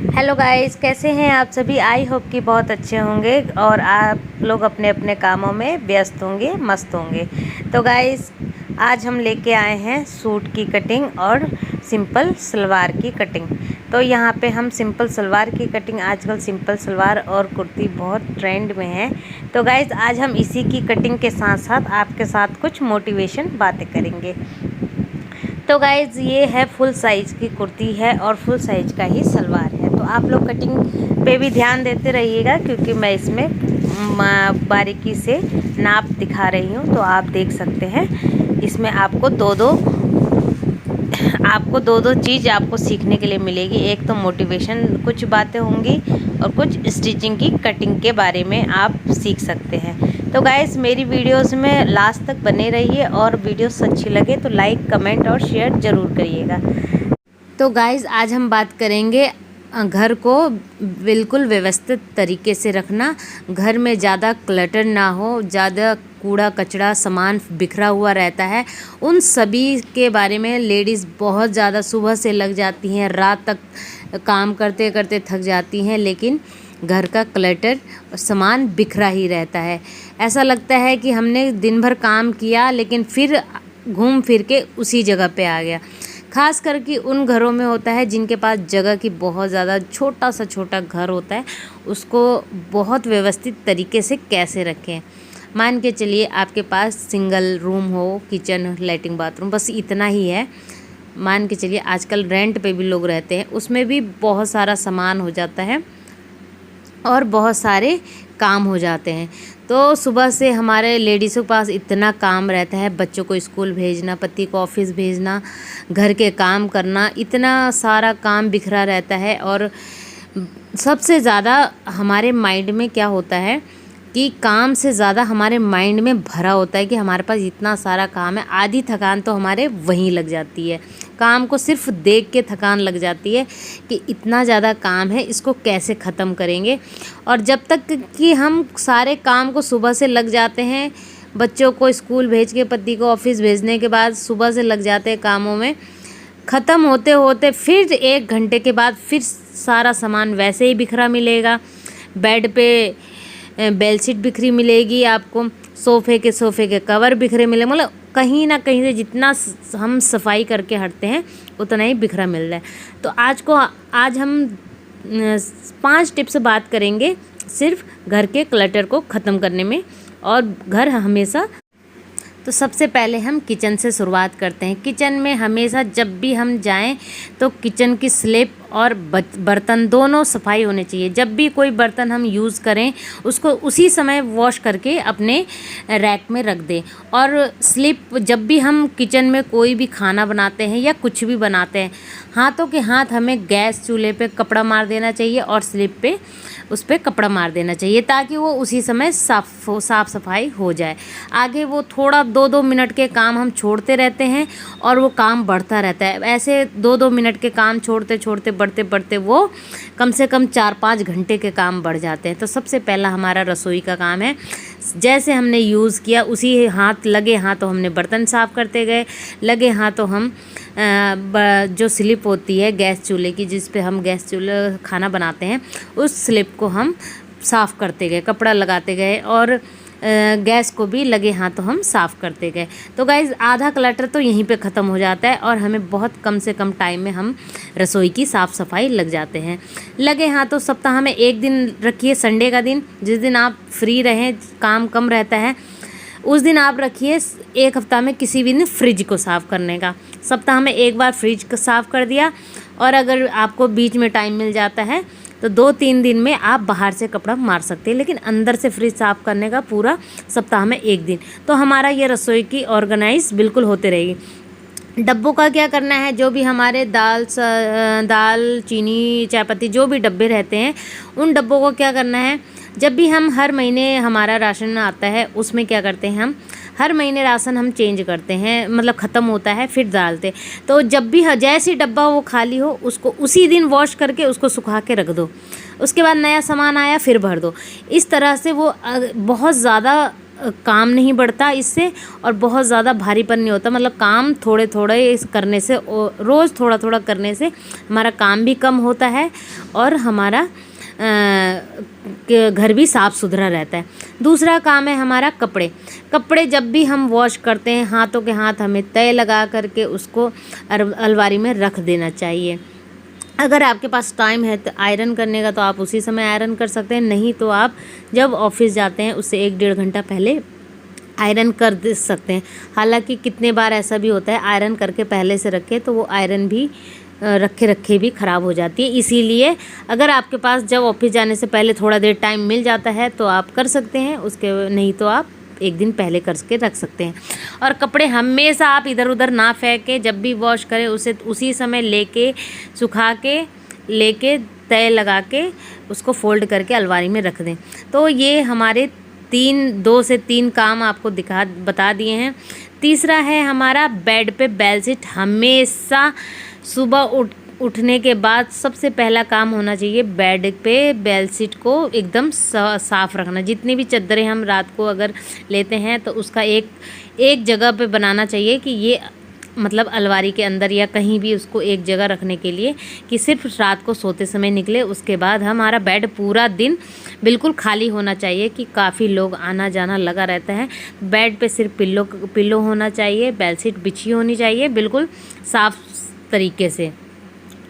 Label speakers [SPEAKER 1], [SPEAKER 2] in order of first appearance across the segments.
[SPEAKER 1] Hello guys, कैसे हैं आप सभी। आई होप कि बहुत अच्छे होंगे और आप लोग अपने अपने कामों में व्यस्त होंगे, मस्त होंगे। तो गाइस, आज हम लेके आए हैं सूट की कटिंग और सिंपल सलवार की कटिंग। तो यहाँ पे हम सिंपल सलवार की कटिंग, आजकल सिंपल सलवार और कुर्ती बहुत ट्रेंड में है। तो गाइस, आज हम इसी की कटिंग के साथ साथ आपके साथ कुछ मोटिवेशन बातें करेंगे। तो गाइज़, ये है फुल साइज़ की कुर्ती है और फुल साइज़ का ही सलवार है। तो आप लोग कटिंग पे भी ध्यान देते रहिएगा, क्योंकि मैं इसमें बारीकी से नाप दिखा रही हूँ। तो आप देख सकते हैं, इसमें आपको दो दो चीज़ आपको सीखने के लिए मिलेगी। एक तो मोटिवेशन कुछ बातें होंगी और कुछ स्टिचिंग की कटिंग के बारे में आप सीख सकते हैं। तो गाइस, मेरी वीडियोस में लास्ट तक बने रहिए और वीडियोस अच्छी लगे तो लाइक, कमेंट और शेयर ज़रूर करिएगा। तो गाइस, आज हम बात करेंगे घर को बिल्कुल व्यवस्थित तरीके से रखना। घर में ज़्यादा क्लटर ना हो, ज़्यादा कूड़ा कचरा सामान बिखरा हुआ रहता है, उन सभी के बारे में लेडीज़ बहुत ज़्यादा सुबह से लग जाती हैं, रात तक काम करते करते थक जाती हैं, लेकिन घर का क्लटर सामान बिखरा ही रहता है। ऐसा लगता है कि हमने दिन भर काम किया लेकिन फिर घूम फिर के उसी जगह पे आ गया। ख़ास करके उन घरों में होता है जिनके पास जगह की बहुत ज़्यादा छोटा घर होता है, उसको बहुत व्यवस्थित तरीके से कैसे रखें। मान के चलिए आपके पास सिंगल रूम हो, किचन, लैट्रिन, बाथरूम, बस इतना ही है। मान के चलिए आजकल रेंट पे भी लोग रहते हैं, उसमें भी बहुत सारा सामान हो जाता है और बहुत सारे काम हो जाते हैं। तो सुबह से हमारे लेडीज़ों के पास इतना काम रहता है, बच्चों को स्कूल भेजना, पति को ऑफिस भेजना, घर के काम करना, इतना सारा काम बिखरा रहता है। और सबसे ज़्यादा हमारे माइंड में क्या होता है कि काम से ज़्यादा हमारे माइंड में भरा होता है कि हमारे पास इतना सारा काम है। आधी थकान तो हमारे वहीं लग जाती है, काम को सिर्फ देख के थकान लग जाती है कि इतना ज़्यादा काम है, इसको कैसे ख़त्म करेंगे। और जब तक कि हम सारे काम को सुबह से लग जाते हैं, बच्चों को स्कूल भेज के, पति को ऑफिस भेजने के बाद सुबह से लग जाते हैं कामों में, ख़त्म होते होते फिर 1 घंटे के बाद फिर सारा सामान वैसे ही बिखरा मिलेगा। बेड पे बेडशीट बिखरी मिलेगी आपको, सोफ़े के कवर बिखरे मिले, मतलब कहीं ना कहीं से जितना हम सफाई करके हटते हैं उतना ही बिखरा मिल रहा है। तो आज हम 5 टिप्स बात करेंगे सिर्फ घर के क्लटर को ख़त्म करने में, और घर हमेशा। तो सबसे पहले हम किचन से शुरुआत करते हैं। किचन में हमेशा जब भी हम जाएं तो किचन की स्लैब और बर्तन दोनों सफाई होने चाहिए। जब भी कोई बर्तन हम यूज़ करें उसको उसी समय वॉश करके अपने रैक में रख दें। और स्लिप, जब भी हम किचन में कोई भी खाना बनाते हैं या कुछ भी बनाते हैं, हाथों के हाथ हमें गैस चूल्हे पे कपड़ा मार देना चाहिए और स्लिप पे उस पर कपड़ा मार देना चाहिए, ताकि वो उसी समय साफ़ सफाई हो जाए। आगे वो थोड़ा 2-2 मिनट के काम हम छोड़ते रहते हैं और वो काम बढ़ता रहता है। ऐसे 2-2 मिनट के काम छोड़ते छोड़ते बढ़ते बढ़ते वो कम से कम 4-5 घंटे के काम बढ़ जाते हैं। तो सबसे पहला हमारा रसोई का काम है। जैसे हमने यूज़ किया उसी लगे हाथों हमने बर्तन साफ़ करते गए, लगे हाथों हम जो स्लिप होती है गैस चूल्हे की, जिस पे हम गैस चूल्हे खाना बनाते हैं, उस स्लिप को हम साफ़ करते गए, कपड़ा लगाते गए और गैस को भी लगे हाथों हम साफ़ करते गए। तो गाइज़, आधा क्लटर तो यहीं पे ख़त्म हो जाता है और हमें बहुत कम से कम टाइम में हम रसोई की साफ़ सफाई लग जाते हैं। लगे हाथों सप्ताह में 1 दिन रखिए, संडे का दिन, जिस दिन आप फ्री रहें, काम कम रहता है, उस दिन आप रखिए 1 हफ्ता में किसी भी दिन फ्रिज को साफ़ करने का। सप्ताह में 1 बार फ्रिज को साफ़ कर दिया, और अगर आपको बीच में टाइम मिल जाता है तो 2-3 दिन में आप बाहर से कपड़ा मार सकते हैं, लेकिन अंदर से फ्रिज साफ़ करने का पूरा सप्ताह में 1 दिन। तो हमारा ये रसोई की ऑर्गेनाइज बिल्कुल होते रहेगी। डब्बों का क्या करना है, जो भी हमारे दाल, चीनी, चायपत्ती, जो भी डब्बे रहते हैं, उन डब्बों को क्या करना है, जब भी हम हर महीने हमारा राशन आता है उसमें क्या करते हैं, हम हर महीने राशन हम चेंज करते हैं, मतलब ख़त्म होता है फिर डालते। तो जब भी जैसे डब्बा वो खाली हो उसको उसी दिन वॉश करके उसको सुखा के रख दो, उसके बाद नया सामान आया फिर भर दो। इस तरह से वो बहुत ज़्यादा काम नहीं बढ़ता इससे, और बहुत ज़्यादा भारीपन नहीं होता। मतलब काम थोड़े थोड़े करने से, रोज़ थोड़ा थोड़ा करने से हमारा काम भी कम होता है और हमारा घर भी साफ़ सुथरा रहता है। दूसरा काम है हमारा कपड़े जब भी हम वॉश करते हैं, हाथों के हाथ हमें तय लगा करके उसको अलमारी में रख देना चाहिए। अगर आपके पास टाइम है तो आयरन करने का, तो आप उसी समय आयरन कर सकते हैं, नहीं तो आप जब ऑफिस जाते हैं उससे 1-1.5 घंटा पहले आयरन कर दे सकते हैं। हालांकि कितने बार ऐसा भी होता है आयरन करके पहले से रखे तो वो आयरन भी रखे भी ख़राब हो जाती है। इसीलिए अगर आपके पास जब ऑफिस जाने से पहले थोड़ा देर टाइम मिल जाता है तो आप कर सकते हैं, उसके नहीं तो आप 1 दिन पहले करके रख सकते हैं। और कपड़े हमेशा आप इधर उधर ना फेंके, जब भी वॉश करें उसे उसी समय लेके सुखा के लेके तय लगा के उसको फोल्ड करके अलमारी में रख दें। तो ये हमारे 2 से 3 काम आपको बता दिए हैं। तीसरा है हमारा बेड पे बेडशीट हमेशा सुबह उठने के बाद सबसे पहला काम होना चाहिए बेड पे बेडशीट को एकदम साफ़ रखना। जितनी भी चादरें हम रात को अगर लेते हैं तो उसका एक जगह पे बनाना चाहिए कि ये मतलब अलमारी के अंदर या कहीं भी उसको एक जगह रखने के लिए कि सिर्फ रात को सोते समय निकले। उसके बाद हमारा बेड पूरा दिन बिल्कुल खाली होना चाहिए कि काफ़ी लोग आना जाना लगा रहता है। बेड पे सिर्फ पिल्लो होना चाहिए, बेडशीट बिछी होनी चाहिए बिल्कुल साफ़ तरीके से।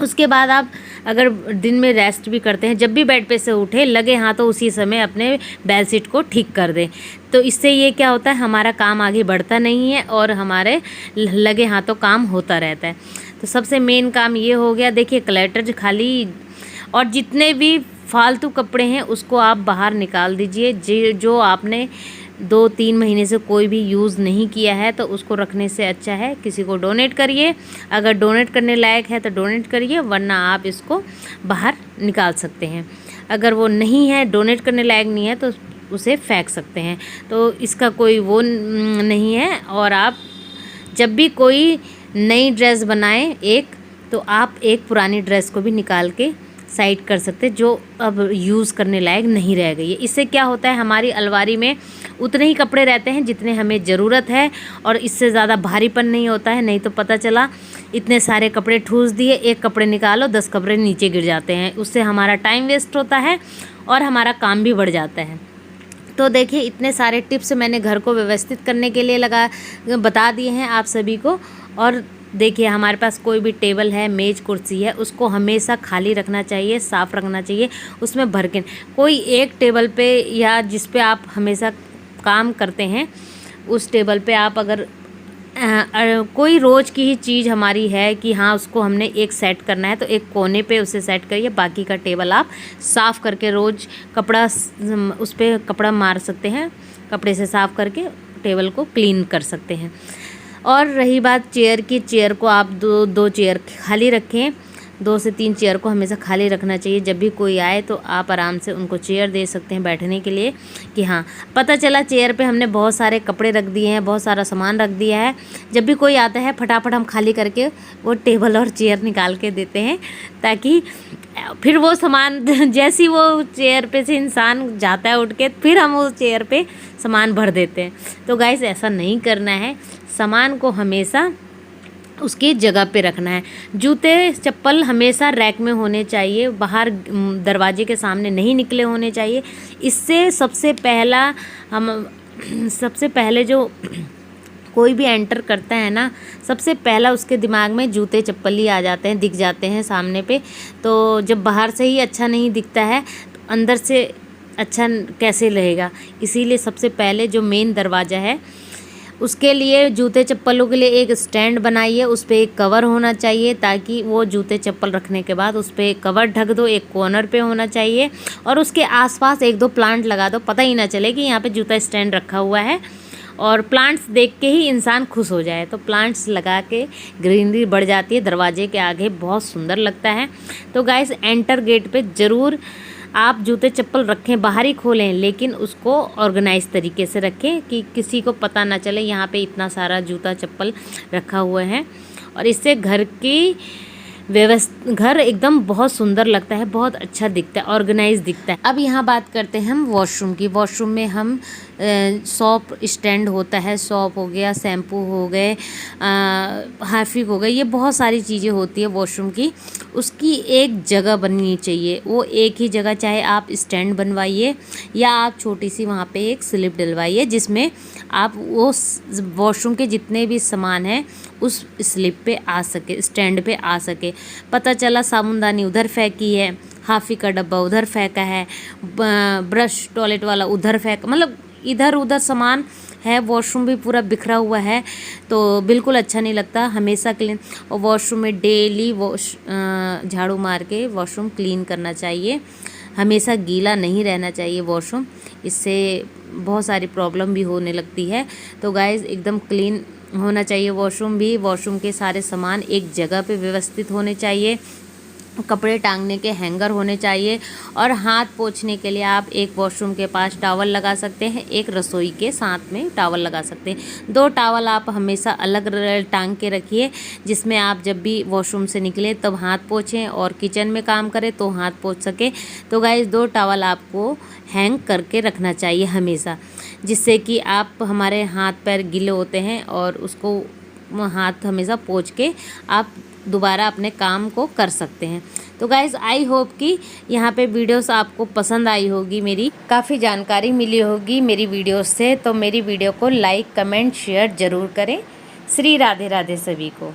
[SPEAKER 1] उसके बाद आप अगर दिन में रेस्ट भी करते हैं, जब भी बेड पे से उठे लगे हाथों उसी समय अपने बेडशीट को ठीक कर दें। तो इससे ये क्या होता है, हमारा काम आगे बढ़ता नहीं है और हमारे लगे हाथों काम होता रहता है। तो सबसे मेन काम ये हो गया। देखिए क्लटर खाली और जितने भी फालतू कपड़े हैं उसको आप बाहर निकाल दीजिए। जो आपने 2-3 महीने से कोई भी यूज़ नहीं किया है तो उसको रखने से अच्छा है किसी को डोनेट करिए। अगर डोनेट करने लायक है तो डोनेट करिए, वरना आप इसको बाहर निकाल सकते हैं। अगर वो नहीं है, डोनेट करने लायक नहीं है तो उसे फेंक सकते हैं। तो इसका कोई वो नहीं है। और आप जब भी कोई नई ड्रेस बनाएं तो आप एक पुरानी ड्रेस को भी निकाल के साइड कर सकते हैं जो अब यूज़ करने लायक नहीं रह गई है। इससे क्या होता है, हमारी अलमारी में उतने ही कपड़े रहते हैं जितने हमें ज़रूरत है और इससे ज़्यादा भारीपन नहीं होता है। नहीं तो पता चला इतने सारे कपड़े ठूस दिए, एक कपड़े निकालो 10 कपड़े नीचे गिर जाते हैं। उससे हमारा टाइम वेस्ट होता है और हमारा काम भी बढ़ जाता है। तो देखिए इतने सारे टिप्स मैंने घर को व्यवस्थित करने के लिए बता दिए हैं आप सभी को। और देखिए हमारे पास कोई भी टेबल है, मेज़, कुर्सी है, उसको हमेशा खाली रखना चाहिए, साफ़ रखना चाहिए। उसमें भर के कोई एक टेबल पे या जिस पे आप हमेशा काम करते हैं उस टेबल पे आप अगर कोई रोज़ की ही चीज़ हमारी है कि हाँ उसको हमने एक सेट करना है तो एक कोने पे उसे सेट करिए। बाकी का टेबल आप साफ़ करके रोज़ उस पर कपड़ा मार सकते हैं, कपड़े से साफ़ करके टेबल को क्लीन कर सकते हैं। और रही बात चेयर की, चेयर को आप दो चेयर खाली रखें। 2 से 3 चेयर को हमेशा खाली रखना चाहिए। जब भी कोई आए तो आप आराम से उनको चेयर दे सकते हैं बैठने के लिए कि हाँ पता चला चेयर पे हमने बहुत सारे कपड़े रख दिए हैं, बहुत सारा सामान रख दिया है। जब भी कोई आता है फटाफट हम खाली करके वो टेबल और चेयर निकाल के देते हैं, ताकि फिर वो सामान जैसी वो चेयर पे से इंसान जाता है उठ के, फिर हम उस चेयर पे सामान भर देते हैं। तो गाइस ऐसा नहीं करना है, सामान को हमेशा उसकी जगह पे रखना है। जूते चप्पल हमेशा रैक में होने चाहिए, बाहर दरवाजे के सामने नहीं निकले होने चाहिए। इससे सबसे पहले जो कोई भी एंटर करता है ना, सबसे पहला उसके दिमाग में जूते चप्पल ही आ जाते हैं, दिख जाते हैं सामने पे। तो जब बाहर से ही अच्छा नहीं दिखता है तो अंदर से अच्छा कैसे रहेगा। इसीलिए सबसे पहले जो मेन दरवाज़ा है उसके लिए जूते चप्पलों के लिए एक स्टैंड बनाइए, उस पर एक कवर होना चाहिए ताकि वो जूते चप्पल रखने के बाद उस पर एक कवर ढक दो। एक कॉर्नर पे होना चाहिए और उसके आसपास 1-2 प्लांट लगा दो, पता ही ना चले कि यहाँ पे जूता स्टैंड रखा हुआ है। और प्लांट्स देख के ही इंसान खुश हो जाए, तो प्लांट्स लगा के ग्रीनरी बढ़ जाती है, दरवाजे के आगे बहुत सुंदर लगता है। तो गाइस एंटर गेट पे ज़रूर आप जूते चप्पल रखें, बाहर ही खोलें, लेकिन उसको ऑर्गेनाइज तरीके से रखें कि किसी को पता ना चले यहाँ पे इतना सारा जूता चप्पल रखा हुआ है। और इससे घर की घर एकदम बहुत सुंदर लगता है, बहुत अच्छा दिखता है, ऑर्गेनाइज दिखता है। अब यहाँ बात करते हैं हम वॉशरूम की। वॉशरूम में हम सोप स्टैंड होता है, सोप हो गया, शैम्पू हो गए, हार्पिक हो गए, ये बहुत सारी चीज़ें होती है वॉशरूम की। उसकी एक जगह बननी चाहिए, वो एक ही जगह, चाहे आप स्टैंड बनवाइए या आप छोटी सी वहाँ पे एक स्लिप डलवाइए जिसमें आप वो वॉशरूम के जितने भी सामान हैं उस स्लिप पे आ सके, स्टैंड पे आ सके। पता चला साबुनदानी उधर फेंकी है, हार्पिक का डब्बा उधर फेंका है, ब्रश टॉयलेट वाला उधर फेंका, मतलब इधर उधर सामान है, वॉशरूम भी पूरा बिखरा हुआ है तो बिल्कुल अच्छा नहीं लगता। हमेशा क्लीन, और वॉशरूम में डेली झाड़ू मार के वॉशरूम क्लीन करना चाहिए। हमेशा गीला नहीं रहना चाहिए वॉशरूम, इससे बहुत सारी प्रॉब्लम भी होने लगती है। तो गाइज़ एकदम क्लीन होना चाहिए वॉशरूम भी। वॉशरूम के सारे सामान एक जगह पे व्यवस्थित होने चाहिए। कपड़े टांगने के हैंगर होने चाहिए, और हाथ पोंछने के लिए आप एक वॉशरूम के पास टॉवल लगा सकते हैं, एक रसोई के साथ में टॉवल लगा सकते हैं। 2 टॉवल आप हमेशा अलग टांग के रखिए, जिसमें आप जब भी वॉशरूम से निकले तब हाथ पोंछें और किचन में काम करें तो हाथ पोंछ सके। तो गाइस 2 टॉवल आपको हैंग करके रखना चाहिए हमेशा, जिससे कि आप, हमारे हाथ पैर गीले होते हैं और उसको हाथ हमेशा पोंछ के आप दोबारा अपने काम को कर सकते हैं। तो गाइज़ आई होप कि यहाँ पे वीडियोस आपको पसंद आई होगी, मेरी काफ़ी जानकारी मिली होगी मेरी वीडियोस से। तो मेरी वीडियो को लाइक कमेंट शेयर ज़रूर करें। श्री राधे राधे सभी को।